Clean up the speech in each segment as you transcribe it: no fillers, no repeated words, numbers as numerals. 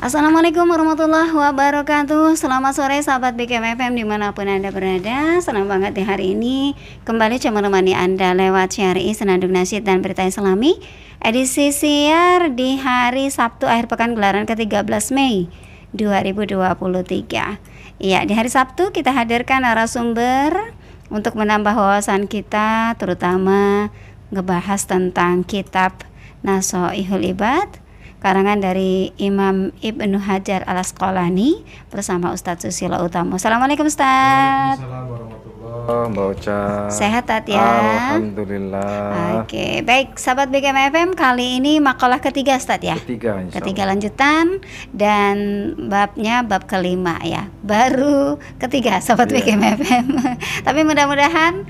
Assalamualaikum warahmatullahi wabarakatuh. Selamat sore sahabat BKM FM dimanapun Anda berada. Senang banget di hari ini kembali menemani Anda lewat CRI Senandung Nasyid dan Berita Islami edisi siar di hari Sabtu akhir pekan gelaran ke-13 Mei 2023. Iya, di hari Sabtu kita hadirkan narasumber untuk menambah wawasan kita, terutama ngebahas tentang kitab Nasha'ihul Ibad karangan dari Imam Ibnu Hajar Al-Asqalani bersama Ustadz Susilo Utomo. Assalamualaikum Ustadz. Waalaikumsalam warahmatullahi Mbak Ocha. Sehat Tat ya? Alhamdulillah. Oke, baik sahabat BKM FM, kali ini makalah ketiga Ustadz ya? Ketiga lanjutan dan babnya bab kelima ya. Baru ketiga sahabat BKM FM. Tapi mudah-mudahan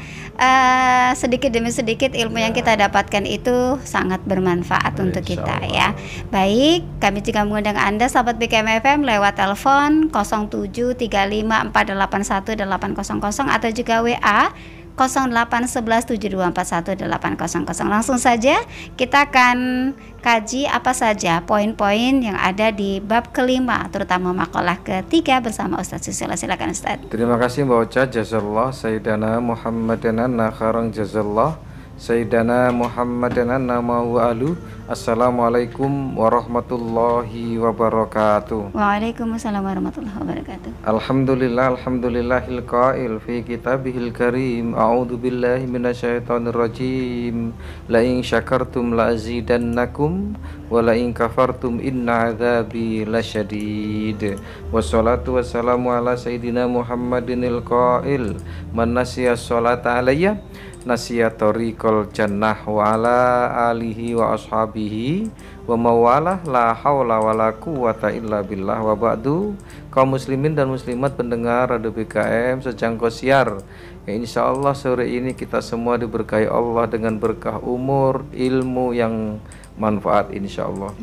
sedikit demi sedikit ilmu yang kita dapatkan itu sangat bermanfaat untuk kita ya. Baik, kami juga mengundang Anda sahabat BKM FM lewat telepon 0735481800 atau juga WA 081172411800. Langsung saja kita akan kaji apa saja poin-poin yang ada di bab kelima, terutama makalah ketiga bersama Ustadz Susilo. Silakan Ustadz. Terima kasih Mbak Ocha. Jazallah Sayyidana Muhammadan kharang jazallah Sayyidana Muhammadan wa alu. Assalamualaikum warahmatullahi wabarakatuh. Waalaikumsalam warahmatullahi wabarakatuh. Alhamdulillahil qail fi kitabihil karim. A'udzu billahi minasyaitonir rajim. La in syakartum la azidannakum wa la in kafartum inna adzabi lasyadid. Wassalatu wassalamu ala sayyidina Muhammadinil qail. Man nasiya sholata alayya nasiya tariqal jannah wa ala alihi wa ashabihi wa mawalah la haula wala quwata illa billah wa ba'du. Kaum muslimin dan muslimat pendengar Radio BKM sejangkau siar ya, insyaallah sore ini kita semua diberkahi Allah dengan berkah umur, ilmu yang manfaat insyaallah.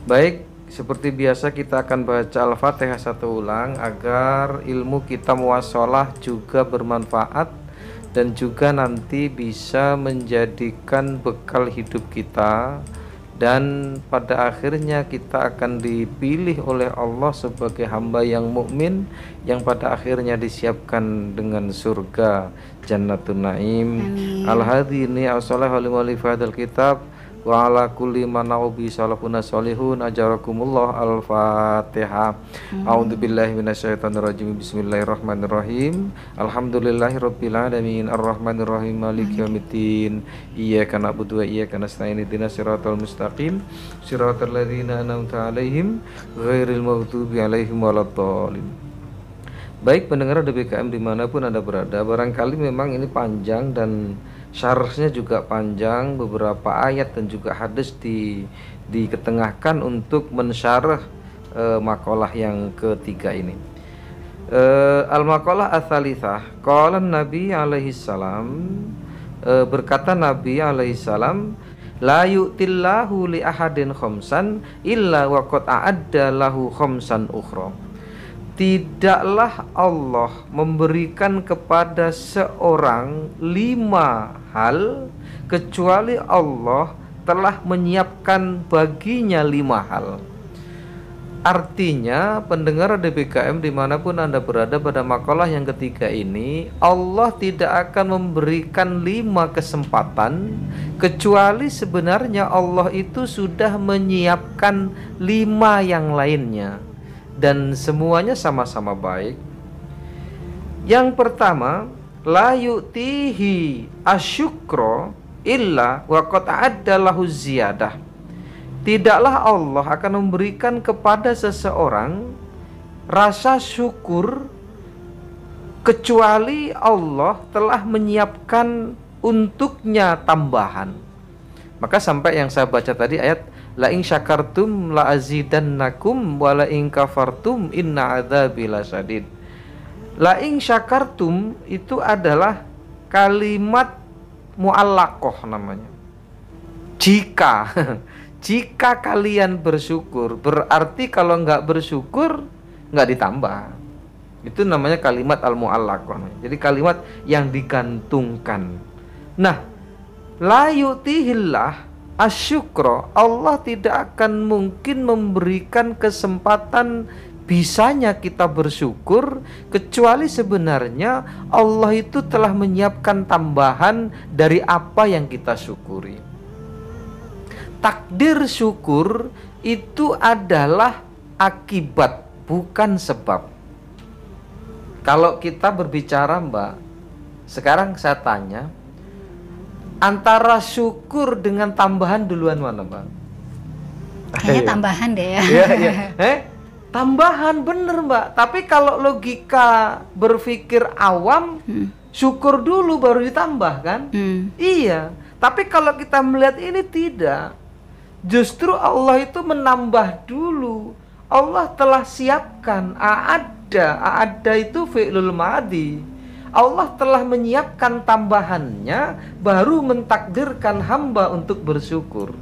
Baik, seperti biasa kita akan baca Al-Fatihah satu ulang agar ilmu kita muwasalah juga bermanfaat dan juga nanti bisa menjadikan bekal hidup kita, dan pada akhirnya kita akan dipilih oleh Allah sebagai hamba yang mukmin yang pada akhirnya disiapkan dengan surga Jannatun Naim. Al-hadini as-salih wal fadil kitab wa ala kulli manaubi salafuna salihun ajarakumullah. Al-Fatihah. A'udzubillahi minasyaitonir rajim. Bismillahirrahmanirrahim. Alhamdulillahirabbil alamin arrahmanirrahim maliki yaumiddin. Iyyaka na'budu wa iyyaka nasta'in ihdinas siratal mustaqim siratal ladzina an'amta 'alaihim ghairil maghdubi 'alaihim waladdallin. Baik pendengar BKM dimanapun Anda berada, barangkali memang ini panjang dan syarahnya juga panjang, beberapa ayat dan juga hadis diketengahkan untuk mensyarah makalah yang ketiga ini. Al-maqalah ats-tsalitsah, qala Nabi alaihi salam, berkata Nabi alaihi salam, la yu'tillahu li ahadin khamsan illa wa qad a'adda lahu khamsan ukhra. Tidaklah Allah memberikan kepada seorang 5 hal kecuali Allah telah menyiapkan baginya 5 hal. Artinya pendengar DBKM dimanapun Anda berada, pada makalah yang ketiga ini Allah tidak akan memberikan 5 kesempatan kecuali sebenarnya Allah itu sudah menyiapkan 5 yang lainnya, dan semuanya sama-sama baik. Yang pertama, la yu'tihi asyukra illa wa qad adda lahu ziyadah. Tidaklah Allah akan memberikan kepada seseorang rasa syukur kecuali Allah telah menyiapkan untuknya tambahan. Maka sampai yang saya baca tadi ayat la in syakartum la azidannakum wa la in kafartum inna adzabi lasyadid. La in syakartum itu adalah kalimat mu'allaqah namanya. Jika kalian bersyukur, berarti kalau nggak bersyukur nggak ditambah. Itu namanya kalimat al-mu'allaqah. Jadi kalimat yang digantungkan. Nah, la yu'tihillah asyukra, Allah tidak akan mungkin memberikan kesempatan bisanya kita bersyukur kecuali sebenarnya Allah itu telah menyiapkan tambahan dari apa yang kita syukuri. Takdir syukur itu adalah akibat, bukan sebab. Kalau kita berbicara, Mbak, sekarang saya tanya, antara syukur dengan tambahan duluan mana, Mbak? Kayaknya tambahan deh ya. Iya. Tambahan bener, Mbak. Tapi kalau logika berpikir awam, syukur dulu baru ditambah kan? Iya. Tapi kalau kita melihat ini tidak. Justru Allah itu menambah dulu. Allah telah siapkan A'adda itu fi'lul madhi. Allah telah menyiapkan tambahannya, baru mentakdirkan hamba untuk bersyukur.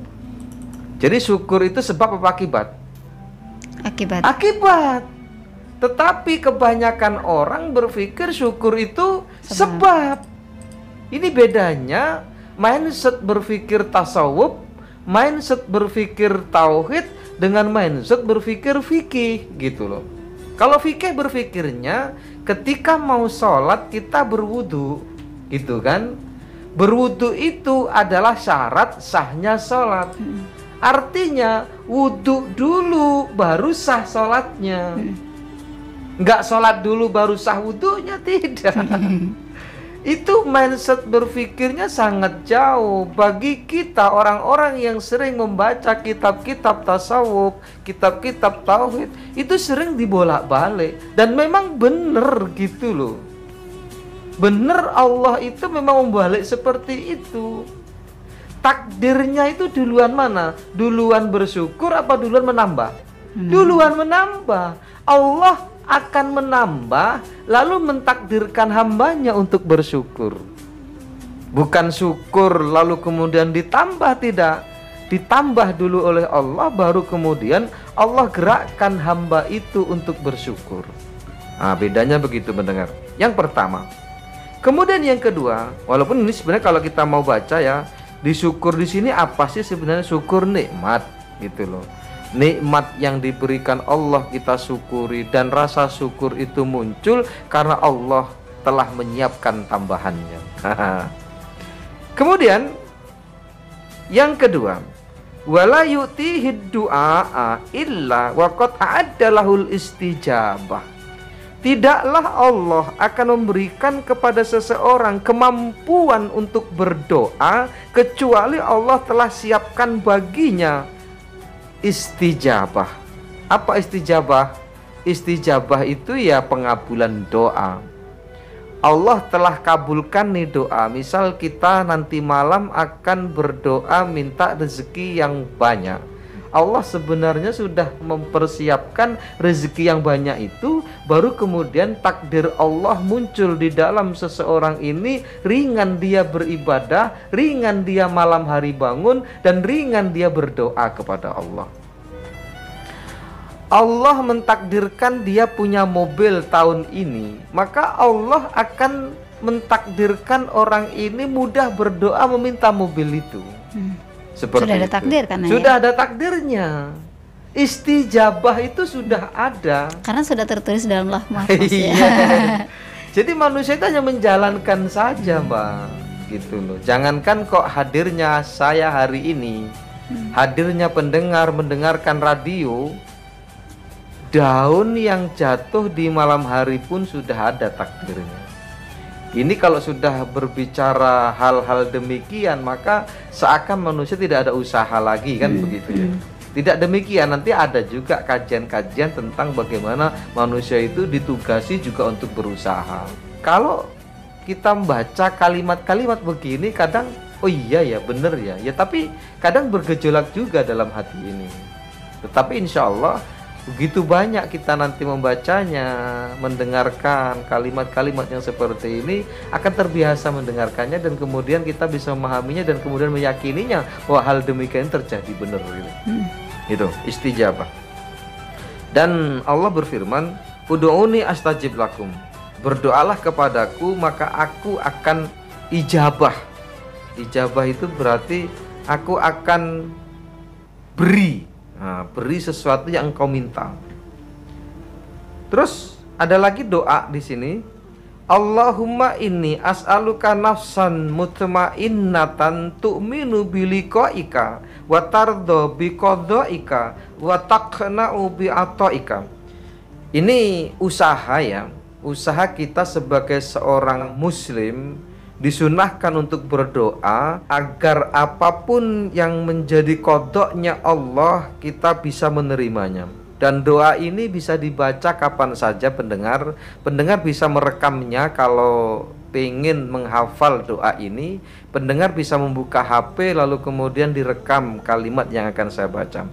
Jadi syukur itu sebab apa akibat? Akibat. Tetapi kebanyakan orang berpikir syukur itu sebab. Ini bedanya mindset berpikir tasawuf, mindset berpikir tauhid dengan mindset berpikir fikih gitu loh. Kalau fikih berpikirnya ketika mau sholat kita berwudu gitu kan. Berwudu itu adalah syarat sahnya sholat. Artinya wudu dulu baru sah sholatnya. Nggak sholat dulu baru sah wudunya, tidak. Itu mindset berpikirnya sangat jauh. Bagi kita orang-orang yang sering membaca kitab-kitab tasawuf, kitab-kitab tauhid, itu sering dibolak-balik. Dan memang benar gitu loh. Benar, Allah itu memang membalik seperti itu. Takdirnya itu duluan mana? Duluan bersyukur apa duluan menambah? Duluan menambah. Allah akan menambah lalu mentakdirkan hambanya untuk bersyukur. Bukan syukur lalu kemudian ditambah, tidak. Ditambah dulu oleh Allah, baru kemudian Allah gerakkan hamba itu untuk bersyukur. Nah, bedanya begitu mendengar. Yang pertama. Kemudian yang kedua, walaupun ini sebenarnya kalau kita mau baca ya, disyukur di sini apa sih sebenarnya? Syukur nikmat gitu loh. Nikmat yang diberikan Allah kita syukuri, dan rasa syukur itu muncul karena Allah telah menyiapkan tambahannya. Kemudian yang kedua, wala yu'tihid du'a illa waqad a'adda lahul istijabah. Tidaklah Allah akan memberikan kepada seseorang kemampuan untuk berdoa kecuali Allah telah siapkan baginya istijabah. Apa istijabah? Istijabah itu ya pengabulan doa. Allah telah kabulkan nih doa. Misal kita nanti malam akan berdoa minta rezeki yang banyak. Allah sebenarnya sudah mempersiapkan rezeki yang banyak itu, baru kemudian takdir Allah muncul di dalam seseorang ini. Ringan dia beribadah, ringan dia malam hari bangun, dan ringan dia berdoa kepada Allah. Allah mentakdirkan dia punya mobil tahun ini, maka Allah akan mentakdirkan orang ini mudah berdoa meminta mobil itu. Seperti sudah ada takdir kan? Sudah ada takdirnya. Istijabah itu sudah ada. Karena sudah tertulis dalam lauh mahfuz ya. Jadi manusia itu hanya menjalankan saja, Mbak. Gitu loh. Jangankan kok hadirnya saya hari ini, hadirnya pendengar mendengarkan radio, daun yang jatuh di malam hari pun sudah ada takdirnya. Ini kalau sudah berbicara hal-hal demikian, maka seakan manusia tidak ada usaha lagi kan begitu ya. Tidak demikian, nanti ada juga kajian-kajian tentang bagaimana manusia itu ditugasi juga untuk berusaha. Kalau kita membaca kalimat-kalimat begini kadang, oh iya ya bener ya, ya tapi kadang bergejolak juga dalam hati ini. Tetapi insya Allah begitu banyak kita nanti membacanya, mendengarkan kalimat-kalimat yang seperti ini, akan terbiasa mendengarkannya, dan kemudian kita bisa memahaminya dan kemudian meyakininya bahwa hal demikian terjadi benar gitu. Itu istijabah. Dan Allah berfirman, ud'uni astajib lakum. Berdoalah kepadaku maka aku akan ijabah. Ijabah itu berarti aku akan beri. Nah, beri sesuatu yang engkau minta. Terus ada lagi doa di sini. Allahumma inni as'aluka nafsan mutmainnatan tu'minu biliqaika wa tardo biqadaika wa taqna'u bi'ataika. Ini usaha ya, usaha kita sebagai seorang muslim disunahkan untuk berdoa agar apapun yang menjadi qadanya Allah kita bisa menerimanya. Dan doa ini bisa dibaca kapan saja pendengar bisa merekamnya. Kalau pengen menghafal doa ini, pendengar bisa membuka HP lalu kemudian direkam kalimat yang akan saya baca.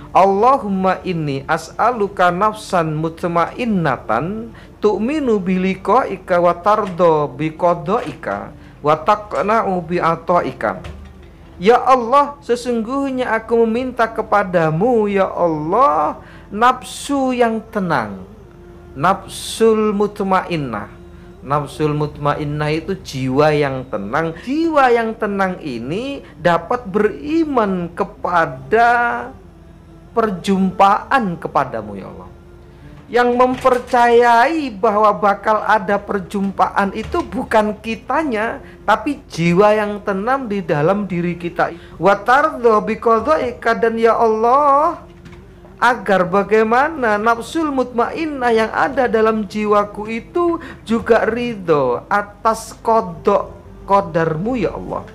Allahumma inni as'aluka nafsan mutmainnatan tu'minu biliqaika wa tardo biqadaika wa taqna'u bi'ataika. Ya Allah, sesungguhnya aku meminta kepadamu ya Allah nafsu yang tenang, nafsul mutmainnah. Nafsul mutmainnah itu jiwa yang tenang. Jiwa yang tenang ini dapat beriman kepada perjumpaan kepadamu ya Allah. Yang mempercayai bahwa bakal ada perjumpaan itu bukan kitanya, tapi jiwa yang tenang di dalam diri kita. Wa tardha biqadaika, dan ya Allah, agar bagaimana nafsul mutmainnah yang ada dalam jiwaku itu juga ridho atas qadarmu ya Allah.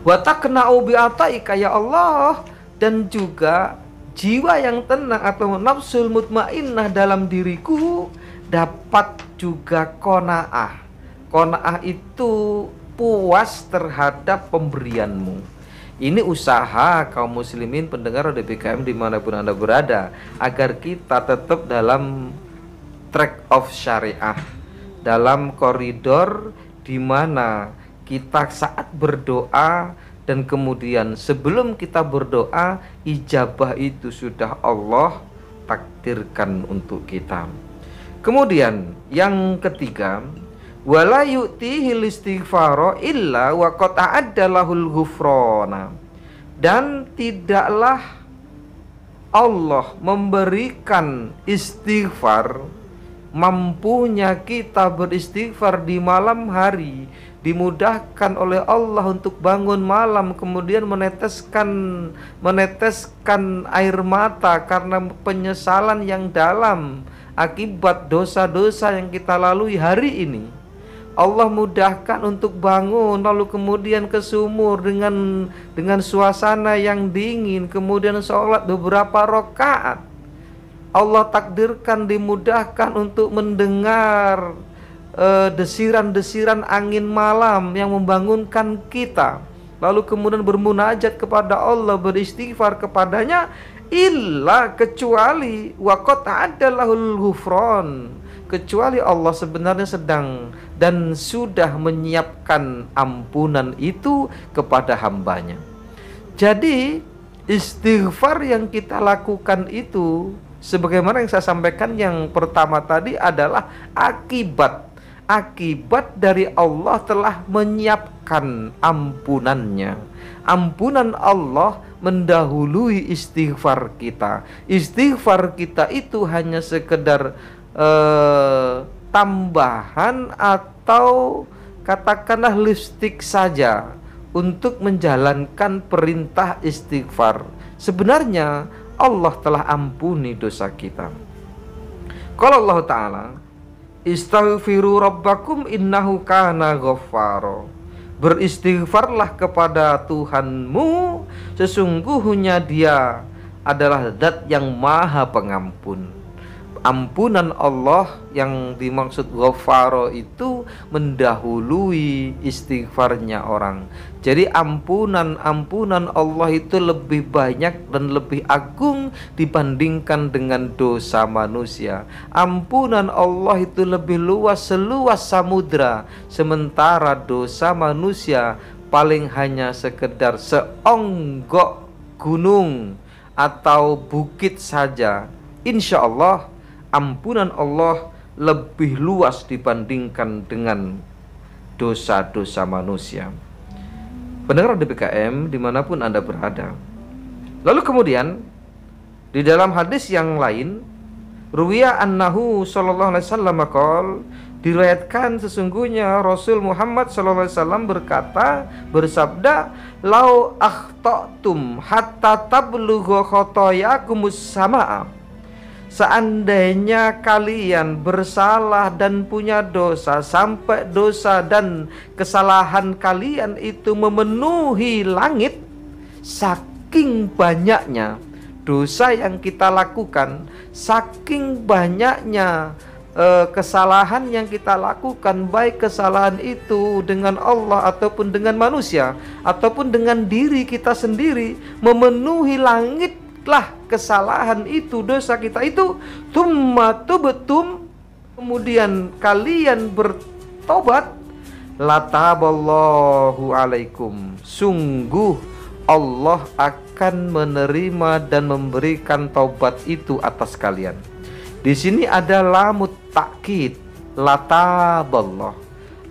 Wa taqna'u bi'ataika ya Allah, dan juga jiwa yang tenang atau nafsul mutmainnah dalam diriku dapat juga qanaah. Qanaah itu puas terhadap pemberianmu. Ini usaha kaum muslimin pendengar DBKM dimanapun Anda berada, agar kita tetap dalam track of syariah, dalam koridor di mana kita saat berdoa dan kemudian sebelum kita berdoa, ijabah itu sudah Allah takdirkan untuk kita. Kemudian yang ketiga, wala yu'tihil istighfara illa wa qad a'adda lahul ghufrana. Dan tidaklah Allah memberikan istighfar, mampunya kita beristighfar di malam hari, dimudahkan oleh Allah untuk bangun malam kemudian meneteskan air mata karena penyesalan yang dalam akibat dosa-dosa yang kita lalui hari ini. Allah mudahkan untuk bangun lalu kemudian ke sumur dengan suasana yang dingin, kemudian sholat beberapa rakaat. Allah takdirkan dimudahkan untuk mendengar desiran-desiran angin malam yang membangunkan kita, lalu kemudian bermunajat kepada Allah, beristighfar kepadanya, illa kecuali waqad adallahul ghufran, kecuali Allah sebenarnya sedang dan sudah menyiapkan ampunan itu kepada hambanya. Jadi istighfar yang kita lakukan itu, sebagaimana yang saya sampaikan yang pertama tadi, adalah akibat dari Allah telah menyiapkan ampunannya. Ampunan Allah mendahului istighfar kita. Istighfar kita itu hanya sekedar tambahan atau katakanlah lipstik saja untuk menjalankan perintah istighfar. Sebenarnya Allah telah ampuni dosa kita. Qala Allah Ta'ala, istaghfiru rabbakum innahu kana ghaffara. Beristighfarlah kepada Tuhanmu, sesungguhnya Dia adalah Zat yang Maha Pengampun. Ampunan Allah yang dimaksud ghafaro itu mendahului istighfarnya orang. Jadi ampunan Allah itu lebih banyak dan lebih agung dibandingkan dengan dosa manusia. Ampunan Allah itu lebih luas, seluas samudra, sementara dosa manusia paling hanya sekedar seonggok gunung atau bukit saja. Insya Allah ampunan Allah lebih luas dibandingkan dengan dosa-dosa manusia. Pendengar DPKM dimanapun Anda berada. Lalu kemudian di dalam hadis yang lain, ruwiya annahu sallallahu alaihi wasallam qol, diriwayatkan sesungguhnya Rasul Muhammad sallallahu alaihi wasallam bersabda, lau akhtatum hatta tablughu khotoyakumus samaa. Seandainya kalian bersalah dan punya dosa sampai dosa dan kesalahan kalian itu memenuhi langit, saking banyaknya dosa yang kita lakukan, saking banyaknya kesalahan yang kita lakukan, baik kesalahan itu dengan Allah ataupun dengan manusia ataupun dengan diri kita sendiri, memenuhi langit lah kesalahan itu, dosa kita itu. Tsumma tubtum, kemudian kalian bertobat, lataballahu alaikum, sungguh Allah akan menerima dan memberikan taubat itu atas kalian. Di sini ada lamut takkid, lataballah.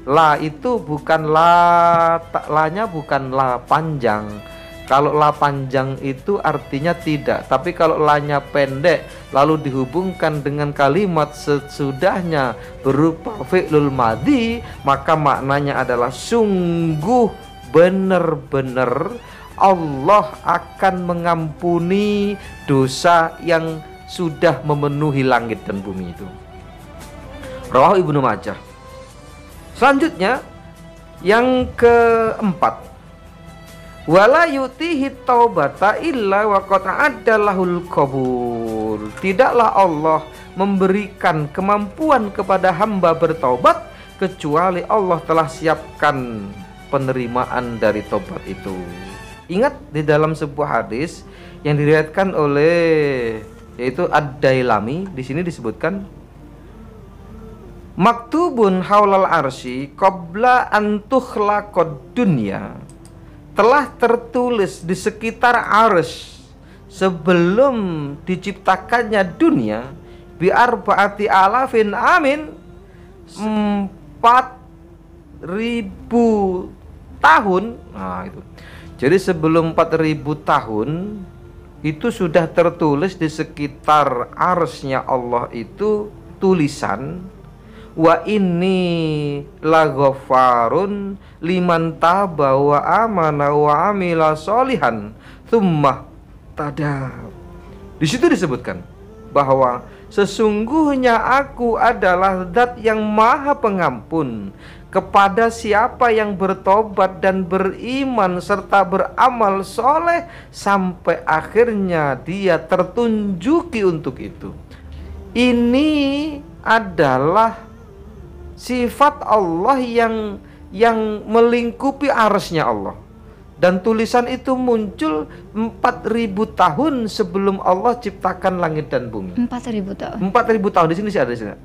La itu bukan la, lanya bukan la panjang. Kalau la panjang itu artinya tidak, tapi kalau lanya pendek lalu dihubungkan dengan kalimat sesudahnya berupa fi'lul madhi, maka maknanya adalah sungguh benar-benar Allah akan mengampuni dosa yang sudah memenuhi langit dan bumi itu. Rawahu Ibnu Majah. Selanjutnya yang keempat, wala yutihi taubata illa wa qad addalahul qabul. Tidaklah Allah memberikan kemampuan kepada hamba bertaubat kecuali Allah telah siapkan penerimaan dari taubat itu. Ingat di dalam sebuah hadis yang diriwayatkan oleh yaitu Ad-Dailami, di sini disebutkan maktubun haulal arsy qabla an tukhlaqad dunya, telah tertulis di sekitar arsy sebelum diciptakannya dunia, bi arba'ati alafin amin, 4.000 tahun. Nah itu. Jadi sebelum 4.000 tahun itu sudah tertulis di sekitar arsy-nya Allah itu tulisan, wa inni laghafarun liman taba wa amana wa amila solihan tsumma tada. Di situ disebutkan bahwa sesungguhnya aku adalah zat yang maha pengampun kepada siapa yang bertobat dan beriman serta beramal soleh sampai akhirnya dia tertunjuki untuk itu. Ini adalah sifat Allah yang melingkupi arsy-nya Allah. Dan tulisan itu muncul 4.000 tahun sebelum Allah ciptakan langit dan bumi. 4.000 tahun. 4.000 tahun di sini sih ada di sini.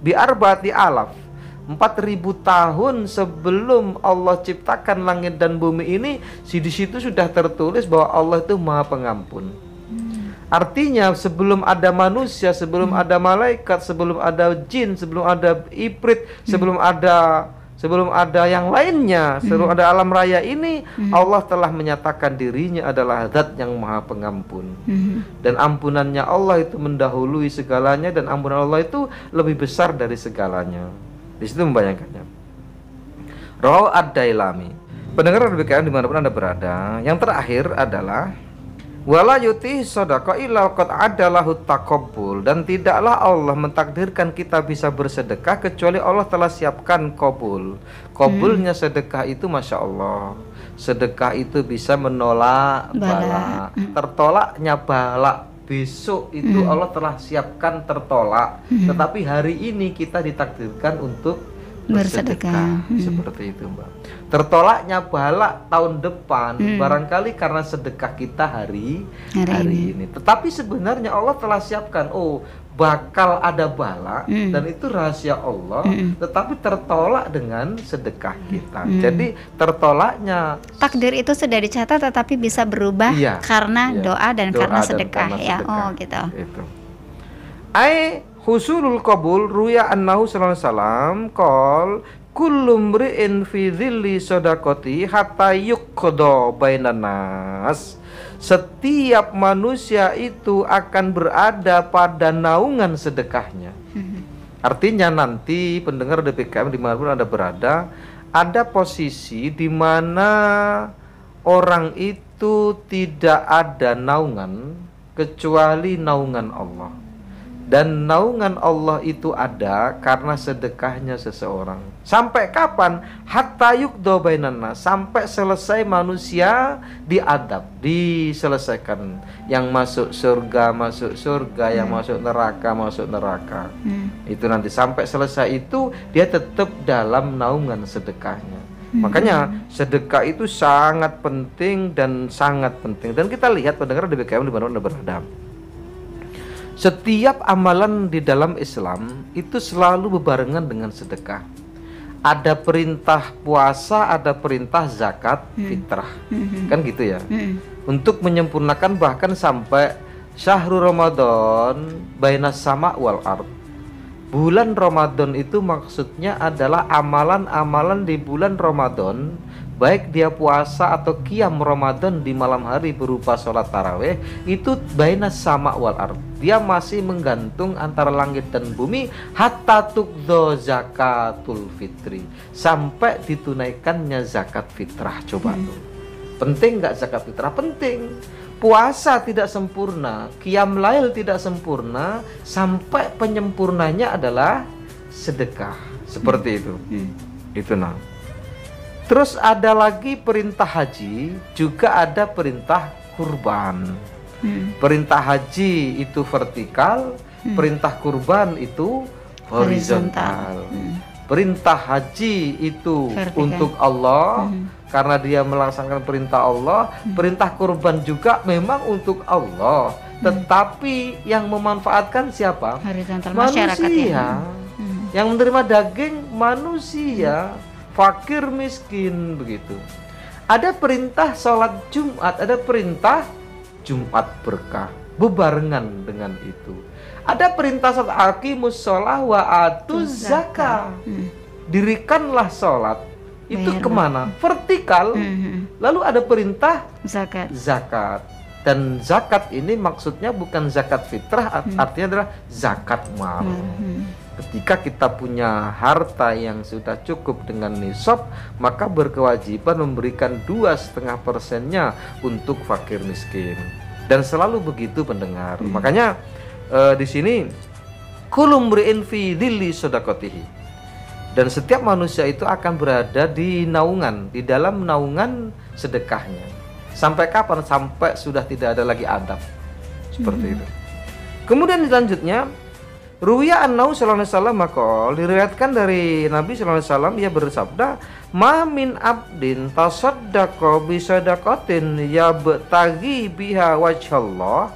Bi arba'ati alaf. 4.000 tahun sebelum Allah ciptakan langit dan bumi ini, di situ sudah tertulis bahwa Allah itu Maha Pengampun. Artinya sebelum ada manusia, sebelum ada malaikat, sebelum ada jin, sebelum ada ibrit, sebelum ada yang lainnya, sebelum ada alam raya ini, Allah telah menyatakan dirinya adalah zat yang Maha Pengampun. Dan ampunannya Allah itu mendahului segalanya, dan ampunan Allah itu lebih besar dari segalanya. Di situ membayangkannya. Rawahu Ad-Dailami. Pendengar RBKM dimanapun Anda berada, yang terakhir adalah wala yuti shadaqah illa qad adalahu taqabbul, dan tidaklah Allah mentakdirkan kita bisa bersedekah kecuali Allah telah siapkan qabul. Qabulnya sedekah itu Masya Allah, sedekah itu bisa menolak bala. Tertolaknya bala besok itu Allah telah siapkan tertolak, tetapi hari ini kita ditakdirkan untuk bersedekah. Seperti itu, Mbak. Tertolaknya bala tahun depan barangkali karena sedekah kita hari ini. Tetapi sebenarnya Allah telah siapkan, bakal ada bala, dan itu rahasia Allah, tetapi tertolak dengan sedekah kita. Jadi tertolaknya takdir itu sudah dicatat tetapi bisa berubah karena doa dan karena sedekah, gitu. Itu. Husulul qabul ruya annahu sallallahu alaihi wasallam qol kullu mri'in fi dhilli shadaqati hatta yuqda bainan nas. Setiap manusia itu akan berada pada naungan sedekahnya. Artinya nanti pendengar DPKM dimanapun Anda berada, ada posisi di mana orang itu tidak ada naungan kecuali naungan Allah. Dan naungan Allah itu ada karena sedekahnya seseorang. Sampai kapan? Hatta yuqda bainan nas, sampai selesai manusia diadab, diselesaikan. Yang masuk surga, yang masuk neraka. Itu nanti sampai selesai itu dia tetap dalam naungan sedekahnya. Makanya sedekah itu sangat penting dan sangat penting. Dan kita lihat pendengar DBKM di mana Anda berada. Setiap amalan di dalam Islam itu selalu berbarengan dengan sedekah. Ada perintah puasa, ada perintah zakat fitrah. Kan gitu ya. Untuk menyempurnakan bahkan sampai syahrul Ramadan bainas sama wal ard. Bulan Ramadan itu maksudnya adalah amalan-amalan di bulan Ramadan, baik dia puasa atau qiyam Ramadan di malam hari berupa sholat tarawih, itu bainas sama wal ard. Dia masih menggantung antara langit dan bumi hatta tuqdo zakatul fitri, sampai ditunaikannya zakat fitrah. Coba tuh. Penting nggak zakat fitrah? Penting. Puasa tidak sempurna, qiyam lail tidak sempurna, sampai penyempurnanya adalah sedekah. Seperti itu. Itu nah. Terus ada lagi perintah haji, juga ada perintah kurban. Perintah haji itu vertikal, perintah kurban itu horizontal. Perintah haji itu vertikal untuk Allah, karena dia melaksanakan perintah Allah. Perintah kurban juga memang untuk Allah, tetapi yang memanfaatkan siapa? Manusia. Yang menerima daging manusia, fakir miskin begitu. Ada perintah sholat Jumat, ada perintah Jumat berkah, bebarengan dengan itu. Ada perintah sholat aqimus sholah wa atuz zakah. Dirikanlah sholat. Itu kemana? Vertikal. Lalu ada perintah zakat. Dan zakat ini maksudnya bukan zakat fitrah, artinya adalah zakat mal. Ketika kita punya harta yang sudah cukup dengan nisab, maka berkewajiban memberikan 2,5%-nya untuk fakir miskin. Dan selalu begitu pendengar. Makanya di sini kulum mri'in fi dhilli shadaqatihi. Dan setiap manusia itu akan berada di naungan, di dalam naungan sedekahnya. Sampai kapan? Sampai sudah tidak ada lagi adab. Seperti itu. Kemudian selanjutnya, ruwiya annahu sallallahu alaihi wasallam maqal, diriwayatkan dari Nabi sallallahu alaihi wasallam, ia bersabda, "Ma min abdin tasaddaqa bi sadaqatin yabtaghi biha wajhallah."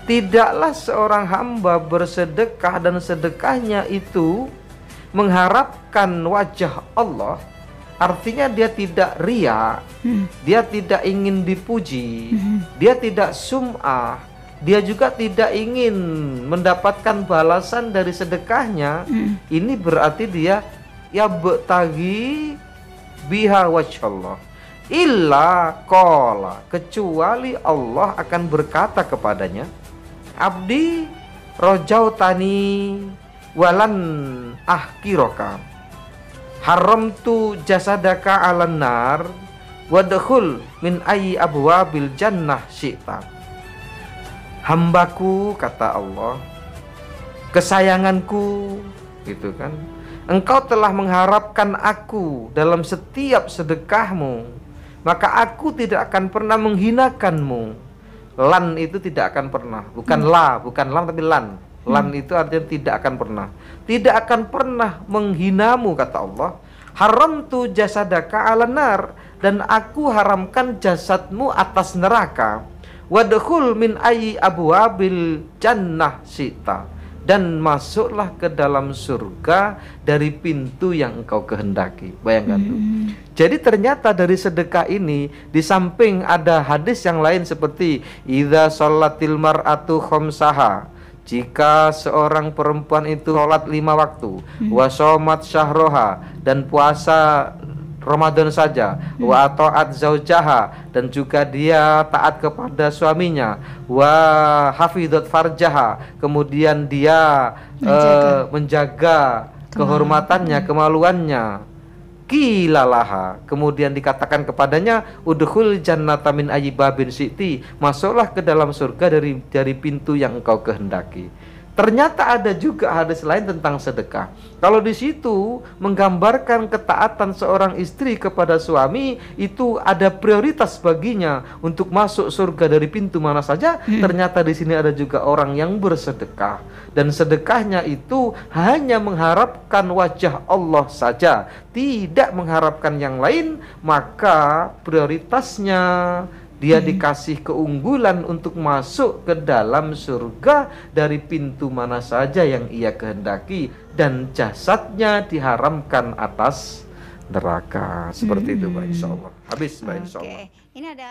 Tidaklah seorang hamba bersedekah dan sedekahnya itu mengharapkan wajah Allah. Artinya dia tidak ria, dia tidak ingin dipuji, dia tidak sum'ah, dia juga tidak ingin mendapatkan balasan dari sedekahnya. Ini berarti dia yabtaghi biha wajhallah. Illa qala, kecuali Allah akan berkata kepadanya, "Abdi rojautani walan ahkiroka, haramtu jasadaka alan nar wadkhul min ayyi abwabil jannah syi'ta." Hambaku, kata Allah, kesayanganku, gitu kan, engkau telah mengharapkan aku dalam setiap sedekahmu, maka aku tidak akan pernah menghinakanmu. Lan itu tidak akan pernah, bukan bukan lam tapi lan. Lan itu artinya tidak akan pernah. Tidak akan pernah menghinamu, kata Allah. Haramtu jasadaka alan nar, dan aku haramkan jasadmu atas neraka. Wadkhul min ayyi abwabil jannah syi'ta, dan masuklah ke dalam surga dari pintu yang engkau kehendaki. Bayangkan tuh. Jadi ternyata dari sedekah ini, di samping ada hadis yang lain seperti idza shallatil mar'atu khamsaha, Jika seorang perempuan itu sholat 5 waktu, wa shomat syahroha, dan puasa Ramadan saja, wa ta'at zaujaha, dan juga dia taat kepada suaminya, wa hafidhat farjaha, kemudian dia menjaga kehormatannya, kemaluannya, kilalaha, kemudian dikatakan kepadanya, udkhul jannata min ayyi babin syi'ti, masuklah ke dalam surga dari pintu yang engkau kehendaki. Ternyata ada juga hadis lain tentang sedekah. Kalau di situ menggambarkan ketaatan seorang istri kepada suami, itu ada prioritas baginya untuk masuk surga dari pintu mana saja. Ternyata di sini ada juga orang yang bersedekah, dan sedekahnya itu hanya mengharapkan wajah Allah saja, tidak mengharapkan yang lain, maka prioritasnya dia dikasih keunggulan untuk masuk ke dalam surga dari pintu mana saja yang ia kehendaki, dan jasadnya diharamkan atas neraka. Seperti itu Mbak, insya Allah. Habis Mbak, insya Allah. Ini ada